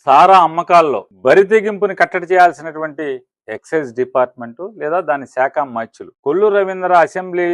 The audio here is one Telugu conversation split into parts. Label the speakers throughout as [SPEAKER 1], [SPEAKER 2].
[SPEAKER 1] సారా అమ్మకాల్లో బరితెగింపుని కట్టడి చేయాల్సినటువంటి ఎక్సైజ్ డిపార్ట్మెంట్ లేదా దాని శాఖ మంత్రులు కొల్లు రవీంద్ర అసెంబ్లీ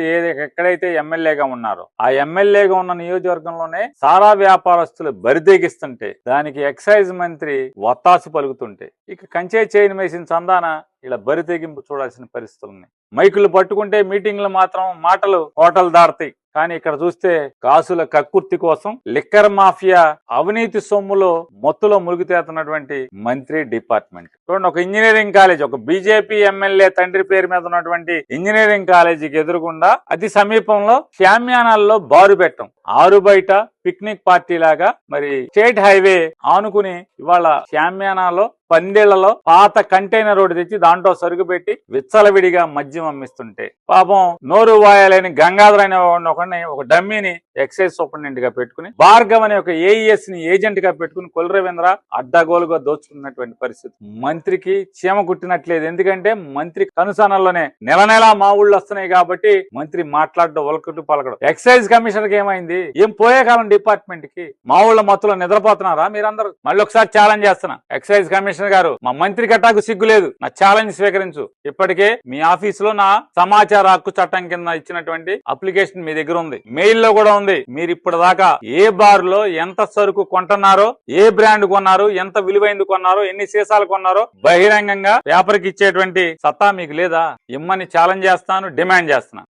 [SPEAKER 1] ఎక్కడైతే ఎమ్మెల్యేగా ఉన్నారో ఆ ఎమ్మెల్యేగా ఉన్న నియోజకవర్గంలోనే సారా వ్యాపారస్తులు బరితెగిస్తుంటే దానికి ఎక్సైజ్ మంత్రి వత్తాసు పలుకుతుంటే ఇక కంచే చేయని వేసిన చందాన ఇలా బరితెగింపు చూడాల్సిన పరిస్థితులు ఉన్నాయి. మైకులు పట్టుకుంటే మీటింగ్లు మాత్రం మాటలు హోటల్ దాడతాయి. కానీ ఇక్కడ చూస్తే కాసుల కక్కుర్తి కోసం లిక్కర్ మాఫియా అవినీతి సొమ్ములో మొత్తులో మురుగుతేతున్నటువంటి మంత్రి డిపార్ట్మెంట్. చూడండి, ఒక ఇంజనీరింగ్ కాలేజ్, ఒక బీజేపీ ఎమ్మెల్యే తండ్రి పేరు మీద ఉన్నటువంటి ఇంజనీరింగ్ కాలేజీకి ఎదురుగుండా అతి సమీపంలో షామ్యానాల్లో బారు పెట్టం, ఆరు బయట పిక్నిక్ పార్టీ లాగా మరి స్టేట్ హైవే ఆనుకుని ఇవాళ షామ్యానాలో పందేళ్లలో పాత కంటైనర్ రోడ్డు తెచ్చి దాంట్లో సరుకు పెట్టి విచ్చలవిడిగా మద్యం అమ్మిస్తుంటే పాపం నోరు వాయాలని గంగాధర్ అనే ఒక డమ్మీని ఎక్సైజ్ సూపరింటెండెంట్ గా పెట్టుకుని భార్గవ్ అనే ఒక ఏఈఎస్ ని ఏజెంట్ గా పెట్టుకుని కొల్లు రవీంద్ర అడ్డగోలుగా దోచుకున్నటువంటి పరిస్థితి. మంత్రికి చీమ కుట్టినట్లేదు. ఎందుకంటే మంత్రి కనుసనల్లోనే నెల నెలా మా ఊళ్ళు వస్తున్నాయి కాబట్టి మంత్రి మాట్లాడడం ఒలకట్టు పలకడం. ఎక్సైజ్ కమిషనర్ కి ఏమైంది? ఏం పోయే కాలం డిపార్ట్మెంట్ కి మా ఊళ్ళ మొత్తంలో నిద్రపోతున్నారా మీరందరూ? మళ్ళీ ఒకసారి ఛాలెంజ్ చేస్తున్నా, ఎక్సైజ్ కమిషనర్ గారు, మా మంత్రి కట్టాకు సిగ్గు లేదు, నా ఛాలెంజ్ స్వీకరించు. ఇప్పటికే మీ ఆఫీసులో నా సమాచార హక్కు చట్టం కింద ఇచ్చినటువంటి అప్లికేషన్ మీ దగ్గర ఉంది, మెయిల్ లో కూడా ఉంది. మీరు ఇప్పుడు దాకా ఏ బార్ లో ఎంత సరుకు కొంటున్నారో, ఏ బ్రాండ్ కొన్నారు, ఎంత విలువైంది కొన్నారో, ఎన్ని సీసాలు కొన్నారో బహిరంగంగా పేపర్కి ఇచ్చేటువంటి సత్తా మీకు లేదా? ఇమ్మని ఛాలెంజ్ చేస్తాను, డిమాండ్ చేస్తున్నా.